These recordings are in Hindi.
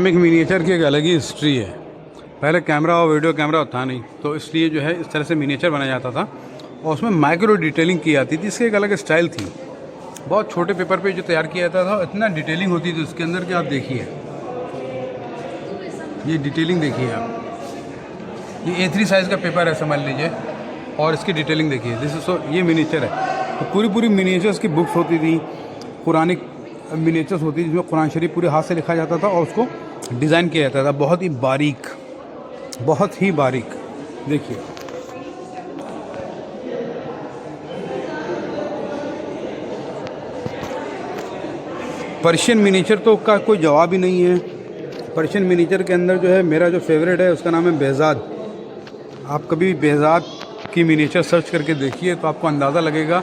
एक मिनिएचर की एक अलग ही हिस्ट्री है। पहले कैमरा और वीडियो कैमरा था नहीं, तो इसलिए जो है इस तरह से मिनिएचर बनाया जाता था और उसमें माइक्रो डिटेलिंग की जाती थी। इसकी एक अलग स्टाइल थी। बहुत छोटे पेपर पे जो तैयार किया जाता था, इतना डिटेलिंग होती थी उसके अंदर कि आप देखिए, ये डिटेलिंग देखिए आप। ये A3 साइज़ का पेपर है समझ लीजिए, और इसकी डिटेलिंग देखिए। दिस इज ये मिनिएचर है। तो पूरी मिनिएचर्स की बुक्स होती थी, कुरानिक मिनिएचर्स होती थी, जिसमें कुरान शरीफ पूरे हाथ से लिखा जाता था और उसको डिज़ाइन किया जाता था बहुत ही बारीक, बहुत ही बारीक। देखिए पर्शियन मिनिएचर तो का कोई जवाब ही नहीं है। पर्शियन मिनिएचर के अंदर जो है मेरा जो फेवरेट है उसका नाम है बेहज़ाद। आप कभी बेहज़ाद की मिनिएचर सर्च करके देखिए तो आपको अंदाज़ा लगेगा,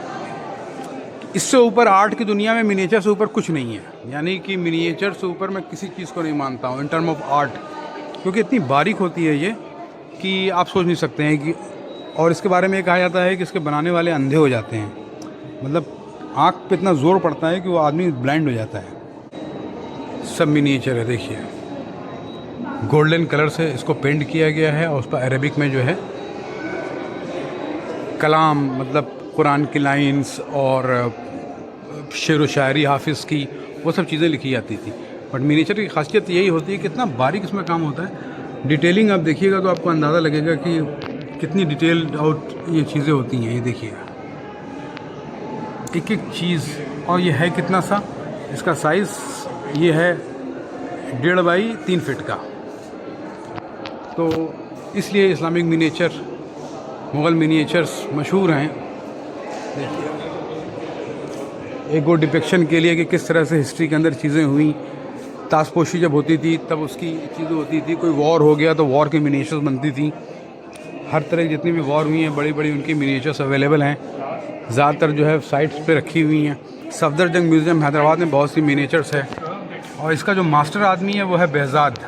इससे ऊपर आर्ट की दुनिया में मिनिएचर से ऊपर कुछ नहीं है। यानी कि मिनिएचर से ऊपर मैं किसी चीज़ को नहीं मानता हूँ इन टर्म ऑफ आर्ट, क्योंकि इतनी बारीक होती है ये कि आप सोच नहीं सकते हैं कि। और इसके बारे में ये कहा जाता है कि इसके बनाने वाले अंधे हो जाते हैं, मतलब आँख पे इतना ज़ोर पड़ता है कि वो आदमी ब्लाइंड हो जाता है। सब मिनिएचर है, देखिए गोल्डन कलर से इसको पेंट किया गया है और उस पर अरेबिक में जो है कलाम, मतलब कुरान की लाइंस और शेर व शायरी हाफिज़ की, वो सब चीज़ें लिखी जाती थी। बट मिनिएचर की खासियत यही होती है कि कितना बारीक इसमें काम होता है। डिटेलिंग आप देखिएगा तो आपको अंदाज़ा लगेगा कि कितनी डिटेल्ड आउट ये चीज़ें होती हैं। ये देखिए एक एक चीज़। और ये है कितना सा, इसका साइज़ ये है 1.5 बाई 3 फीट का। तो इसलिए इस्लामिक मिनिएचर, मुग़ल मिनिएचर्स मशहूर हैं। देखिए एक वो डिपिक्शन के लिए कि किस तरह से हिस्ट्री के अंदर चीज़ें हुई। ताशपोशी जब होती थी तब उसकी चीज़ें होती थी। कोई वॉर हो गया तो वॉर की मिनिएचर्स बनती थी। हर तरह की जितनी भी वॉर हुई हैं बड़ी बड़ी, उनकी मिनिएचर्स अवेलेबल हैं। ज़्यादातर जो है साइट्स पे रखी हुई हैं। सफदरजंग म्यूज़ियम हैदराबाद में बहुत सी मिनिएचर्स है। और इसका जो मास्टर आदमी है वो है बेहज़ाद।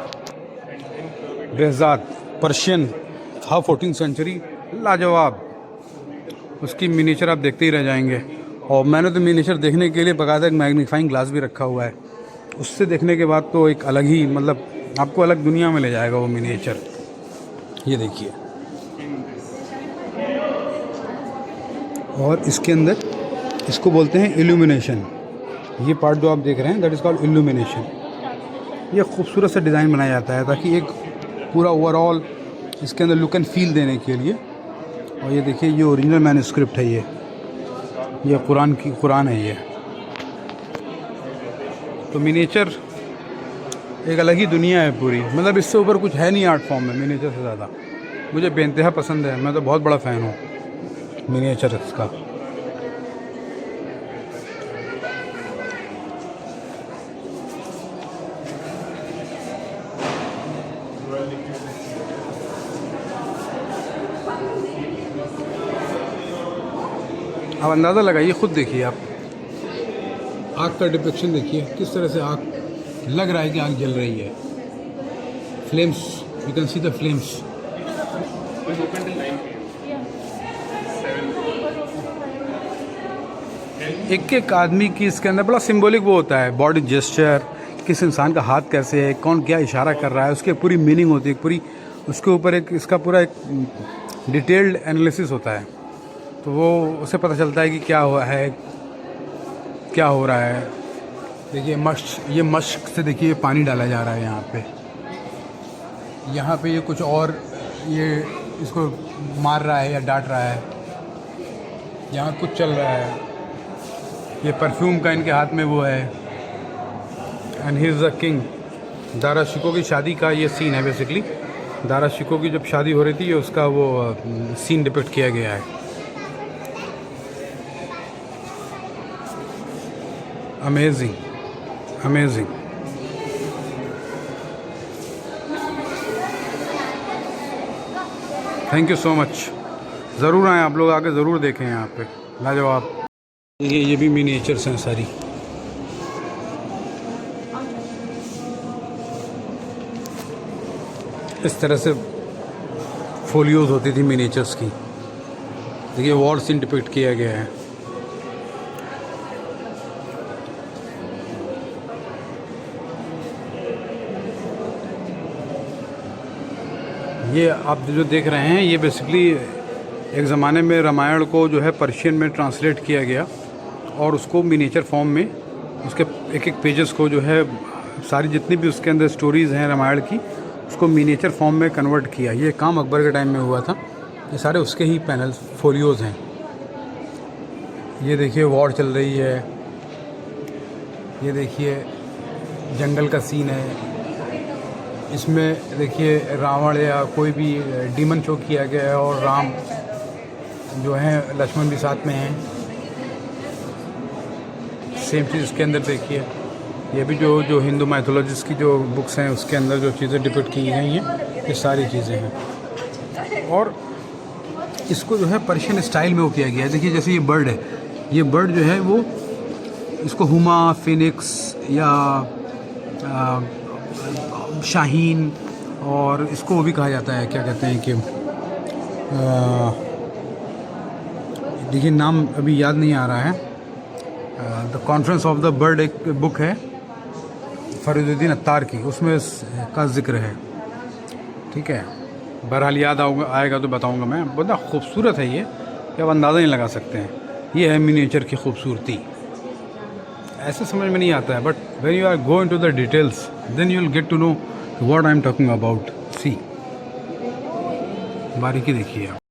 बेहज़ाद पर्शियन था, 14th सेंचुरी, लाजवाब। उसकी मिनिएचर आप देखते ही रह जाएंगे। और मैंने तो मिनिएचर देखने के लिए बाकायदा एक मैग्नीफाइंग ग्लास भी रखा हुआ है। उससे देखने के बाद तो एक अलग ही, मतलब आपको अलग दुनिया में ले जाएगा वो मिनिएचर। ये देखिए, और इसके अंदर इसको बोलते हैं इल्यूमिनेशन। ये पार्ट जो आप देख रहे हैं दैट इज़ कॉल्ड इल्यूमिनेशन। ये खूबसूरत से डिज़ाइन बनाया जाता है ताकि एक पूरा ओवरऑल इसके अंदर लुक एंड फील देने के लिए। और ये देखिए ये ओरिजिनल मैन्युस्क्रिप्ट है। ये कुरान है ये। तो मिनिएचर एक अलग ही दुनिया है पूरी, मतलब इससे ऊपर कुछ है नहीं आर्ट फॉर्म में मिनिएचर से ज़्यादा। मुझे बेइंतहा पसंद है, मैं तो बहुत बड़ा फ़ैन हूँ मिनिएचर का। आप अंदाज़ा लगाइए, ख़ुद देखिए आप। आग का डिपिक्शन देखिए, किस तरह से आग लग रहा है कि आग जल रही है। Flames, you can see the flames. एक एक आदमी की इसके अंदर बड़ा सिंबॉलिक वो होता है, बॉडी जेस्चर, किस इंसान का हाथ कैसे है, कौन क्या इशारा कर रहा है, उसकी पूरी मीनिंग होती है पूरी। उसके ऊपर एक इसका पूरा एक डिटेल्ड एनालिसिस होता है। तो वो उसे पता चलता है कि क्या हुआ है, क्या हो रहा है। देखिए ये मश्क से देखिए पानी डाला जा रहा है यहाँ पे ये कुछ और, ये इसको मार रहा है या डांट रहा है। यहाँ कुछ चल रहा है। ये परफ्यूम का इनके हाथ में वो है। And he is the king. Dara Shikoh की शादी का ये सीन है बेसिकली। दारा शिको की जब शादी हो रही थी, ये उसका वो सीन डिपिक्ट किया गया है। Amazing, amazing. Thank you so much. ज़रूर आएँ आप लोग, आके ज़रूर देखें यहाँ पे, लाजवाब। ये भी मिनिएचर्स हैं सारी। इस तरह से फोलियोज होती थी मिनिएचर्स की। देखिए वॉर सीन डिपिक्ट किया गया है। ये आप जो देख रहे हैं ये बेसिकली एक ज़माने में रामायण को जो है पर्शियन में ट्रांसलेट किया गया और उसको मिनिएचर फॉर्म में उसके एक एक पेजेस को जो है सारी जितनी भी उसके अंदर स्टोरीज़ हैं रामायण की उसको मिनिएचर फॉर्म में कन्वर्ट किया। ये काम अकबर के टाइम में हुआ था। ये सारे उसके ही पैनल्स फोलियोज़ हैं। ये देखिए वॉर चल रही है, ये देखिए जंगल का सीन है। इसमें देखिए रावण या कोई भी डीमन शो किया गया है और राम जो हैं लक्ष्मण भी साथ में हैं। सेम चीज़ इसके अंदर देखिए, ये भी जो हिंदू माइथोलॉजिस्ट की जो बुक्स हैं उसके अंदर जो चीज़ें डिपिक्ट की गई हैं ये सारी चीज़ें हैं। और इसको जो है पर्शियन स्टाइल में वो किया गया है। देखिए जैसे ये बर्ड है, ये बर्ड जो है वो इसको हुमा, फिनिक्स या शाहीन और इसको वो भी कहा जाता है, क्या कहते हैं कि देखिए नाम अभी याद नहीं आ रहा है। The conference of the bird एक बुक है फरीदुद्दीन अत्तार की, उसमें का जिक्र है। ठीक है, बहरहाल याद आएगा तो बताऊंगा मैं। बहुत खूबसूरत है ये, कि आप अंदाज़ा नहीं लगा सकते हैं। ये है मिनिएचर की खूबसूरती। ऐसे समझ में नहीं आता है, but when you are go into the details then you will get to know what I am talking about. See बारीकी देखिए आप।